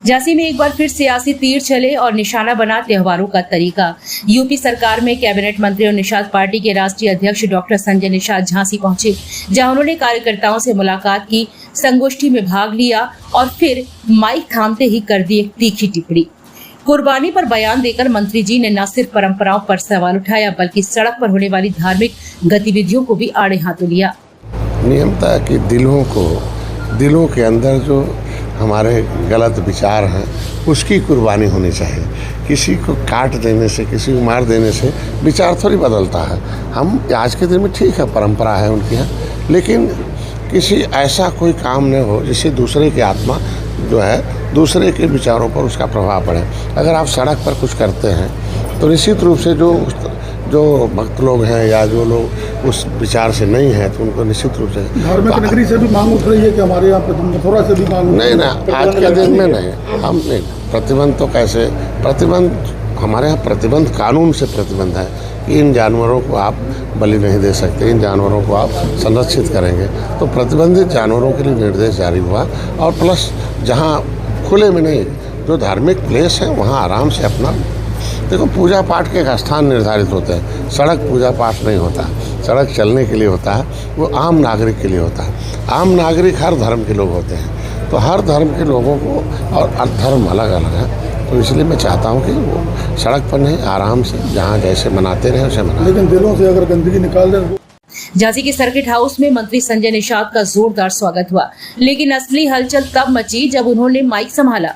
झांसी में एक बार फिर सियासी तीर चले और निशाना बना त्योहारों का तरीका। यूपी सरकार में कैबिनेट मंत्री और निषाद पार्टी के राष्ट्रीय अध्यक्ष डॉक्टर संजय निषाद झांसी पहुंचे, जहां उन्होंने कार्यकर्ताओं से मुलाकात की, संगोष्ठी में भाग लिया और फिर माइक थामते ही कर दी एक तीखी टिप्पणी। कुर्बानी पर बयान देकर मंत्री जी ने न सिर्फ परंपराओं पर सवाल उठाया, बल्कि सड़क पर होने वाली धार्मिक गतिविधियों को भी आड़े हाथों लिया। नियमता कि दिलों के अंदर जो हमारे गलत विचार हैं उसकी कुर्बानी होनी चाहिए। किसी को काट देने से, किसी को मार देने से विचार थोड़ी बदलता है। हम आज के दिन में ठीक है, परंपरा है उनके यहाँ, लेकिन किसी ऐसा कोई काम न हो जिससे दूसरे की आत्मा जो है दूसरे के विचारों पर उसका प्रभाव पड़े। अगर आप सड़क पर कुछ करते हैं तो निश्चित रूप से जो भक्त लोग हैं या जो लोग उस विचार से नहीं हैं तो उनको निश्चित रूप से धार्मिक नगरी से भी मांग उठ रही है कि हमारे यहाँ मथुरा से भी मांग नहीं ना, आज के दिन में नहीं। हम नहीं, प्रतिबंध तो कैसे प्रतिबंध, हमारे यहाँ प्रतिबंध कानून से प्रतिबंध है कि इन जानवरों को आप बलि नहीं दे सकते, इन जानवरों को आप संरक्षित करेंगे। तो प्रतिबंधित जानवरों के लिए निर्देश जारी हुआ और प्लस जहाँ खुले में नहीं, जो धार्मिक प्लेस है वहाँ आराम से अपना देखो, पूजा पाठ के एक स्थान निर्धारित होते हैं। सड़क पूजा पाठ नहीं होता, सड़क चलने के लिए होता है, वो आम नागरिक के लिए होता है। आम नागरिक हर धर्म के लोग होते हैं, तो हर धर्म के लोगों को, और धर्म अलग अलग है, तो इसलिए मैं चाहता हूँ कि वो सड़क पर नहीं, आराम से जहाँ जैसे मनाते रहे उसे मनाएं। लेकिन दिलों से अगर गंदगी निकाल दें। झांसी के सर्किट हाउस में मंत्री संजय निषाद का जोरदार स्वागत हुआ, लेकिन असली हलचल तब मची जब उन्होंने माइक संभाला।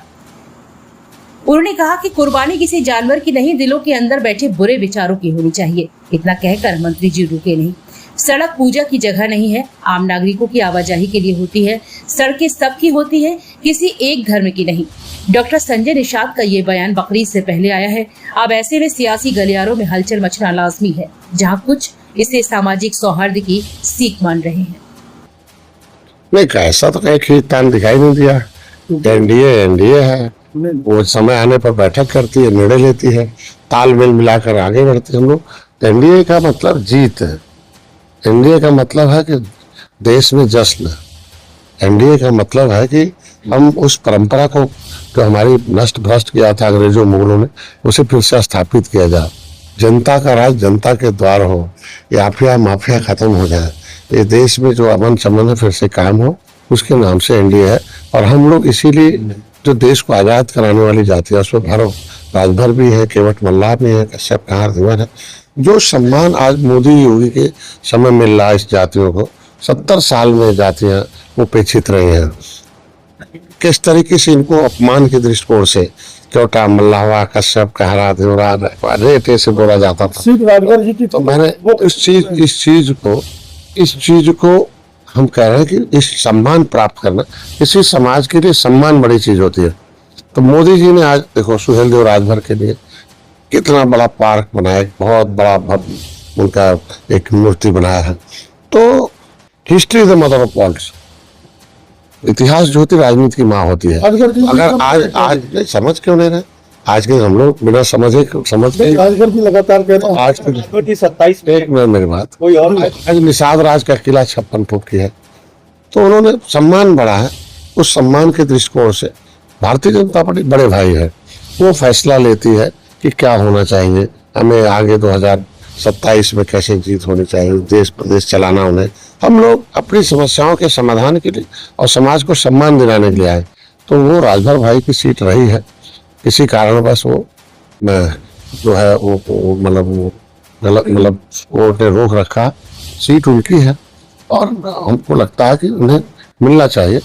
उन्होंने कहा कि कुर्बानी किसी जानवर की नहीं, दिलों के अंदर बैठे बुरे विचारों की होनी चाहिए। इतना कहकर मंत्री जी रुके नहीं। सड़क पूजा की जगह नहीं है, आम नागरिकों की आवाजाही के लिए होती है। सड़कें सबकी होती है, किसी एक धर्म की नहीं। डॉक्टर संजय निषाद का ये बयान बकरीद से पहले आया है। अब ऐसे में सियासी गलियारों में हलचल मचना लाजमी है, जहाँ कुछ इसे सामाजिक सौहार्द की सीख मान रहे हैं। नहीं, ऐसा तो कहीं खींचतान दिखाई नहीं दिया। एनडीए है, वो समय आने पर बैठक करती है, निर्णय लेती है, तालमेल मिलाकर आगे बढ़ते हैं हम लोग। एनडीए का मतलब जीत है, एनडीए का मतलब है कि देश में जश्न। एनडीए का मतलब है कि हम उस परंपरा को जो हमारी नष्ट भ्रष्ट किया था अंग्रेजों मुगलों ने, उसे फिर से स्थापित किया जाए। जनता का राज जनता के द्वार हो, याफिया माफिया खत्म हो जाए, ये देश में जो अमन चमन फिर से कायम हो, उसके नाम से एनडीए है। और हम लोग इसीलिए जो देश को आज़ाद कराने वाली जाति है उसमें राजभर भी है, केवट मल्लाह भी है, कश्यप कहार दिवन है। जो सम्मान आज मोदी योगी के समय मिल रहा है इस जातियों को, 70 साल में जातियां उपेक्षित रही हैं। किस तरीके से इनको अपमान के दृष्टिकोण से केवटा मल्लावा, कश्यप कहारा दिवन रेटे से बोला जाता था। तो मैंने इस चीज को हम कह रहे हैं कि इस सम्मान प्राप्त करना किसी समाज के लिए सम्मान बड़ी चीज होती है। तो मोदी जी ने आज देखो सुहेलदेव राजभर के लिए कितना बड़ा पार्क बनाया, बहुत बड़ा उनका एक मूर्ति बनाया है। तो history is the mother of politics. इतिहास जो होती है राजनीति की माँ होती है। अगर आज नहीं समझ क्यों नहीं रहे, आज के हम लोग बिना समझे लगातार कह रहे हैं। आज 27 एक मिनट मेरी बात, आज निषाद राज का किला 56 फुट की है, तो उन्होंने सम्मान बढ़ा है। उस सम्मान के दृष्टिकोण से भारतीय जनता पार्टी बड़े भाई है, वो फैसला लेती है कि क्या होना चाहिए, हमें आगे 2027 में कैसे जीत होनी चाहिए, देश प्रदेश चलाना उन्हें। हम लोग अपनी समस्याओं के समाधान के लिए और समाज को सम्मान दिलाने के लिए आए। तो वो राजभर भाई की सीट रही है, किसी कारणवश वो जो है वो कोर्ट ने रोक रखा, सीट उनकी है और हमको लगता है कि उन्हें मिलना चाहिए,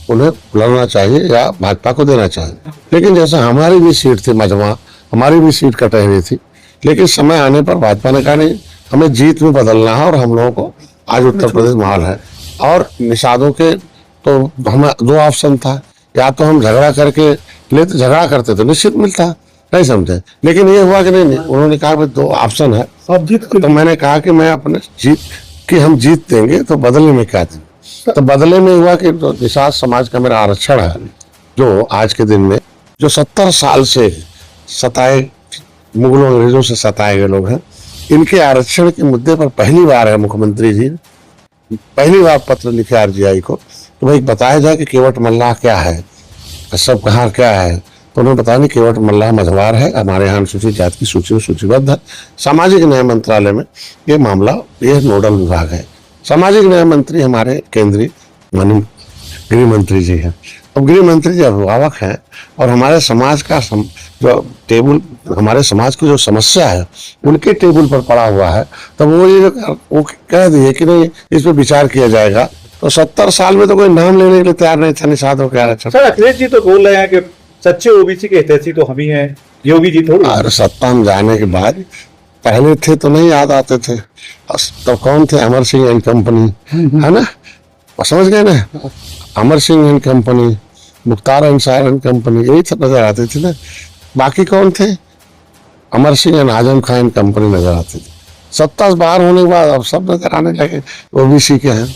उन्हें लड़ना चाहिए या भाजपा को देना चाहिए। लेकिन जैसा हमारी भी सीट थी मजमा, हमारी भी सीट कट रही थी, लेकिन समय आने पर भाजपा ने कहा नहीं, हमें जीत में बदलना है। और हम लोगों को आज उत्तर प्रदेश माहौल है और निषादों के तो हमें 2 ऑप्शन था, या तो हम झगड़ा करके लेते, झगड़ा करते तो निश्चित मिलता, नहीं समझे। लेकिन ये हुआ कि नहीं, उन्होंने कहा भाई 2 ऑप्शन है, तो मैंने कहा कि मैं अपने हम जीत देंगे, तो बदले में क्या देंगे। तो बदले में हुआ कि निषाद समाज का मेरा आरक्षण है, जो आज के दिन में जो 70 साल से सताए मुगलों अंग्रेजों से सताए गए लोग हैं, इनके आरक्षण के मुद्दे पर पहली बार है मुख्यमंत्री जी पहली बार पत्र लिखे आरजीआई को, तो भाई बताया जाए कि केवट मल्लाह क्या है, सब कहाँ क्या है, तो उन्हें पता नहीं। केवट मल्लाह मझवार है, हमारे यहाँ अनुसूचित जाति की सूची में सूचीबद्ध है। सामाजिक न्याय मंत्रालय में ये मामला, ये नोडल विभाग है। सामाजिक न्याय मंत्री हमारे केंद्रीय माननीय गृह मंत्री जी हैं। अब गृह मंत्री जी अभिभावक हैं और हमारे समाज का जो टेबल, हमारे समाज की जो समस्या है उनके टेबल पर पड़ा हुआ है, तब वो कह दिए कि नहीं इस पर विचार किया जाएगा। तो 70 साल में तो कोई नाम लेने के लिए तैयार नहीं था निषाद हो क्या। सर अखिलेश जी तो बोल रहे हैं कि सच्चे ओबीसी के हितैषी तो हम ही हैं, योगी जी थोड़ी। और सत्ता में जाने के बाद पहले थे तो नहीं याद आते थे, तो कौन थे, अमर सिंह एंड कंपनी, है ना, समझ गए ना, Amar Singh and company, Mukhtar Ansar and company, यही सब नजर आते थे ना। बाकी कौन थे, Amar Singh and Azam Khan and company नजर आती थी। सत्ता से बाहर होने के बाद अब सब नजर आने लगे ओबीसी के हैं।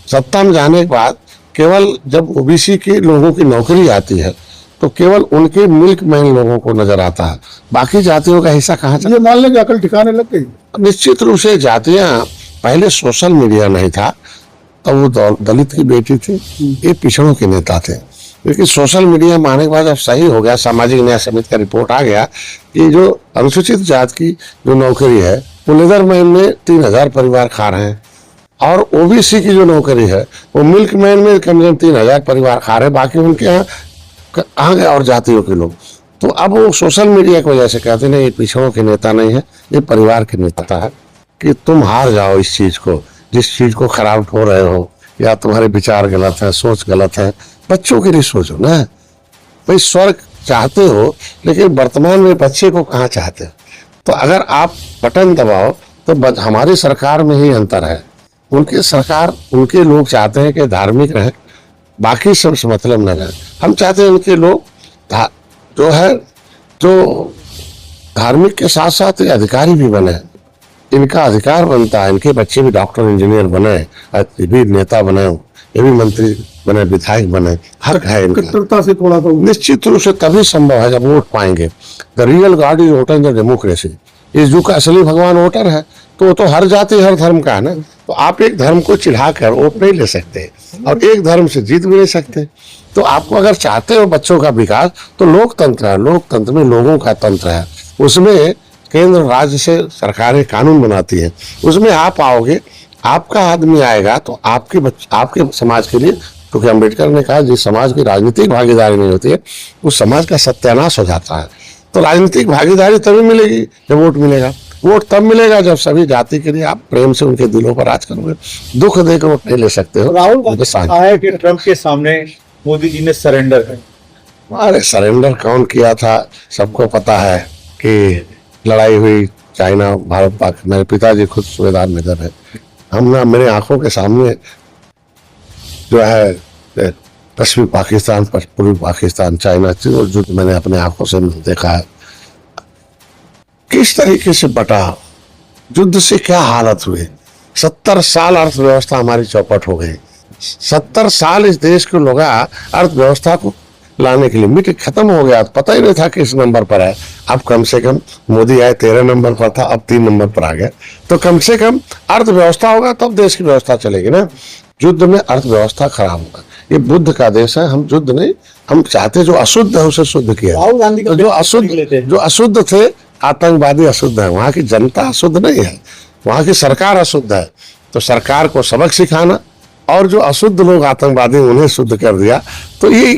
सत्ता में जाने के बाद केवल जब ओबीसी के लोगों की नौकरी आती है तो केवल उनके मिल्क मैन लोगों को नजर आता है, बाकी जातियों का हिस्सा कहाँ चला। ये मान लें कि अकल ठिकाने लग गई। निश्चित रूप से जातियां, पहले सोशल मीडिया नहीं था तो वो दलित की बेटी थी, ये पिछड़ों के नेता थे। लेकिन सोशल मीडिया में आने के बाद अब सही हो गया, सामाजिक न्याय समिति का रिपोर्ट आ गया कि जो अनुसूचित जात की जो नौकरी है वो लेदरमैन में 3000 परिवार खा रहे हैं, और ओबीसी की जो नौकरी है वो मिल्कमैन में कम से कम 3000 परिवार खा रहे हैं। बाकी उनके यहाँ कहाँ गए और जातियों के लोग। तो अब वो सोशल मीडिया की वजह से कहते नहीं, ये पिछड़ों के नेता नहीं है, ये परिवार के नेता है, कि तुम हार जाओ इस चीज को, जिस चीज को खराब हो रहे हो, या तुम्हारे विचार गलत है, सोच गलत है। बच्चों के लिए सोचो ना भाई, स्वर्ग चाहते हो लेकिन वर्तमान में बच्चे को कहाँ चाहते हो। तो अगर आप बटन दबाओ तो हमारी सरकार में ही अंतर है। उनकी सरकार, उनके लोग चाहते हैं कि धार्मिक रहे, बाकी सब से मतलब न रहे। हम चाहते हैं उनके लोग जो है, जो धार्मिक के साथ साथ अधिकारी भी बने, इनका अधिकार बनता है, इनके बच्चे भी डॉक्टर इंजीनियर बने, ये भी नेता बने, ये भी मंत्री बने, विधायक बने, हक है इनका। कट्टरता से थोड़ा सा निश्चित रूप से तभी संभव है जब वोट पाएंगे। The real God is voter in the democracy. इस युग का असली भगवान वोटर है, तो वो तो हर जाति हर धर्म का है ना। तो आप एक धर्म को चिढ़ाकर वोट नहीं ले सकते और एक धर्म से जीत भी नहीं सकते। तो आपको अगर चाहते हो बच्चों का विकास, तो लोकतंत्र है, लोकतंत्र में लोगों का तंत्र है, उसमें केंद्र राज्य से सरकारें कानून बनाती है, उसमें आप आओगे, आपका आदमी आएगा तो आपके समाज के लिए, क्योंकि अम्बेडकर ने कहा जिस समाज की राजनीतिक भागीदारी नहीं होती है उस समाज का सत्यानाश हो जाता है। तो राजनीतिक भागीदारी तभी मिलेगी जब वोट मिलेगा। वोट तब मिलेगा जब सभी जाति के लिए आप प्रेम से उनके दिलों पर राज करोगे। दुख देकर वोट नहीं ले सकते हो। राहुल गांधी कहा है कि ट्रंप के सामने मोदी जी ने सरेंडर है। अरे सरेंडर कौन किया था, सबको पता है कि लड़ाई हुई चाइना भारत पाक। मेरे पिताजी खुद सूबेदार मेजर है। हम ना, मेरे आंखों के सामने जो है पश्चिमी पाकिस्तान, पूर्वी पाकिस्तान, चाइना जो मैंने अपने आंखों से देखा है किस तरीके से बटा, युद्ध से क्या हालत हुई। 70 साल अर्थव्यवस्था हमारी चौपट हो गई। 70 साल इस देश के लोग अर्थव्यवस्था को लाने के लिए मिट खत्म हो गया, पता ही नहीं था किस नंबर पर है। अब कम से कम मोदी आए 13 नंबर पर था, अब 3 नंबर पर आ गया। तो कम से कम अर्थव्यवस्था होगा तब देश की व्यवस्था चलेगी ना। युद्ध में अर्थव्यवस्था खराब होगा। ये बुद्ध का देश है, हम युद्ध नहीं, हम चाहते जो अशुद्ध है उसे शुद्ध किया। राहुल गांधी तो जो अशुद्ध थे, आतंकवादी अशुद्ध है, वहां की जनता अशुद्ध नहीं है, वहां की सरकार अशुद्ध है। तो सरकार को सबक सिखाना और जो अशुद्ध लोग आतंकवादी उन्हें शुद्ध कर दिया। तो ये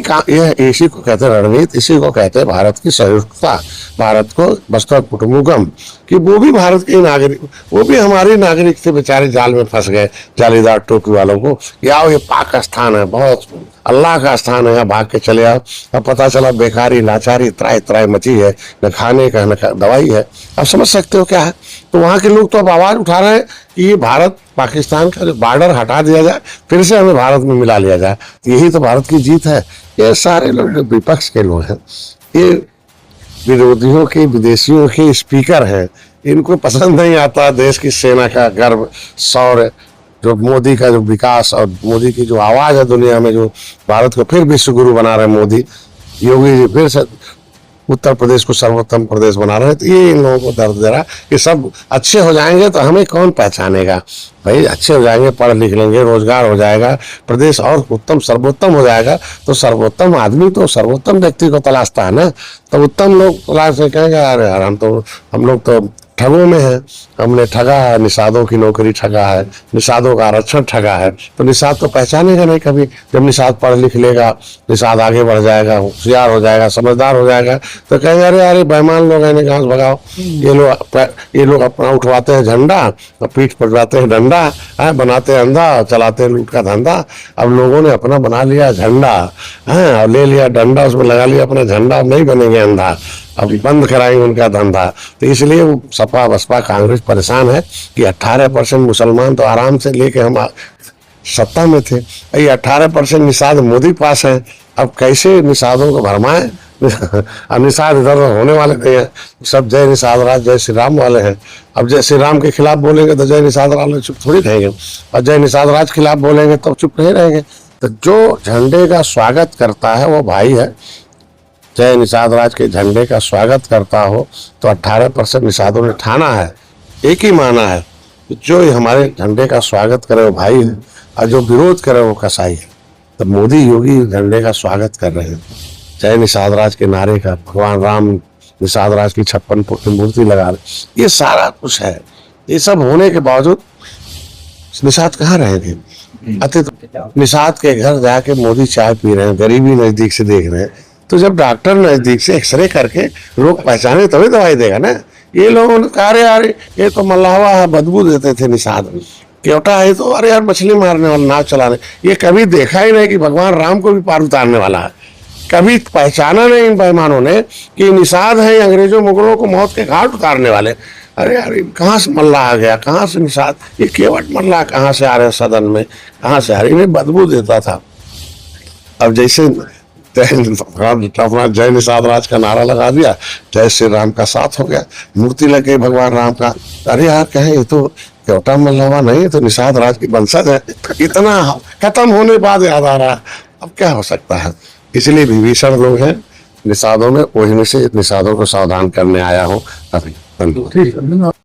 इसी को कहते हैं रणनीति, इसी को कहते हैं भारत की सहिष्णुता, भारत को बस्तर कुटुम्बकम, कि वो भी भारत के नागरिक, वो भी हमारे नागरिक थे, बेचारे जाल में फंस गए जालीदार टोपी वालों को। या ये पाकिस्तान है, बहुत अल्लाह का स्थान है, यहाँ भाग के चले आओ। अब पता चला बेकारी लाचारी त्राई त्राई मची है, न खाने का न दवाई है। अब समझ सकते हो क्या है। तो वहाँ के लोग तो अब आवाज उठा रहे हैं कि ये भारत पाकिस्तान का जो बॉर्डर हटा दिया जाए, फिर से हमें भारत में मिला लिया जाए। यही तो भारत की जीत है। ये सारे लोग जो विपक्ष के लोग हैं, ये विरोधियों के, विदेशियों के स्पीकर हैं, इनको पसंद नहीं आता देश की सेना का गर्व, शौर्य, जो मोदी का जो विकास और मोदी की जो आवाज है दुनिया में, जो भारत को फिर विश्व गुरु बना रहे मोदी, योगी जी फिर से उत्तर प्रदेश को सर्वोत्तम प्रदेश बना रहे हैं। तो ये इन लोगों को दर्द दे रहा कि सब अच्छे हो जाएंगे तो हमें कौन पहचानेगा। भाई अच्छे हो जाएंगे, पढ़ लिख लेंगे, रोजगार हो जाएगा, प्रदेश और उत्तम सर्वोत्तम हो जाएगा। तो सर्वोत्तम आदमी तो सर्वोत्तम व्यक्ति को तलाशता है ना। तो उत्तम लोग तलाश से कहेंगे अरे यार हम लोग तो ठगों में है, हमने ठगा है, निषादों की नौकरी ठगा है, निषादों का आरक्षण ठगा है। तो निषाद तो पहचानेगा नहीं कभी। जब निषाद पढ़ लिख लेगा, निषाद आगे बढ़ जाएगा, होशियार हो जाएगा, समझदार हो जाएगा, तो कहेंगे अरे अरे बेईमान लोग हैं, इन्हें कहाँ से भगाओ। ये लोग अपना उठवाते हैं झंडा, पीठ पर जाते हैं डंडा, बनाते हैं अंधा, चलाते हैं लूट का धंधा। अब लोगों ने अपना बना लिया झंडा, और ले लिया डंडा, उसमें लगा लिया अपना झंडा। अब नहीं बनेंगे अंधा, अब बंद कराएंगे उनका धंधा। तो इसलिए वो सपा बसपा कांग्रेस परेशान है कि 18% मुसलमान तो आराम से लेके हम सत्ता में थे। ये 18% निषाद मोदी पास है। अब कैसे निषादों को भरमाएं। अब निषाद इधर होने वाले नहीं है, सब जय निषाद राज जय श्री राम वाले हैं। अब जय श्री राम के खिलाफ बोलेंगे तो जय निषाद राज चुप थोड़ी रहेंगे, और जय निषाद राज खिलाफ बोलेंगे तो चुप नहीं रहेंगे। तो जो झंडे का स्वागत करता है वो भाई है। जय निषाद राज के झंडे का स्वागत करता हो तो 18% निषादों ने ठाना है, एक ही माना है, जो हमारे झंडे का स्वागत करे वो भाई है, और जो विरोध करे वो कसाई है। तो मोदी योगी झंडे का स्वागत कर रहे हैं, जय निषाद राज के नारे का, भगवान राम निषाद राज की 56 फुट की मूर्ति लगा रहे। ये सारा कुछ है। ये सब होने के बावजूद निषाद कहाँ रहेंगे। अति निषाद के घर जाके मोदी चाय पी रहे हैं, गरीबी नजदीक से देख रहे हैं। तो जब डॉक्टर नजदीक से एक्सरे करके रोग पहचाने तभी दवाई देगा ना। ये लोगों ने कहा अरे यार ये तो मल्लावा है, बदबू देते थे निषाद, केवटा है तो अरे यार मछली मारने वाला, नाव चलाने। ये कभी देखा ही नहीं कि भगवान राम को भी पार उतारने वाला है। कभी पहचाना नहीं इन बेईमानों ने कि निषाद है अंग्रेजों मुगलों को मौत के घाट उतारने वाले। अरे यार कहाँ से मल्ला आ गया, कहाँ से निषाद, ये केवट मल्ला कहाँ से आ रहे सदन में, कहाँ से आ रहे, इन्हें बदबू देता था। अब जैसे अपना जय निषाद राज का नारा लगा दिया, जय श्री राम का साथ हो गया, मूर्ति लग गई भगवान राम का। अरे यार कहें ये तो केवटा मल्लावा नहीं, तो निषाद राज की वंशज है। इतना खत्म होने बाद याद आ रहा है, अब क्या हो सकता है। इसलिए विभीषण लोग हैं निषादों में, वही में से निषादों को सावधान करने आया हूँ अभी। ठीक है।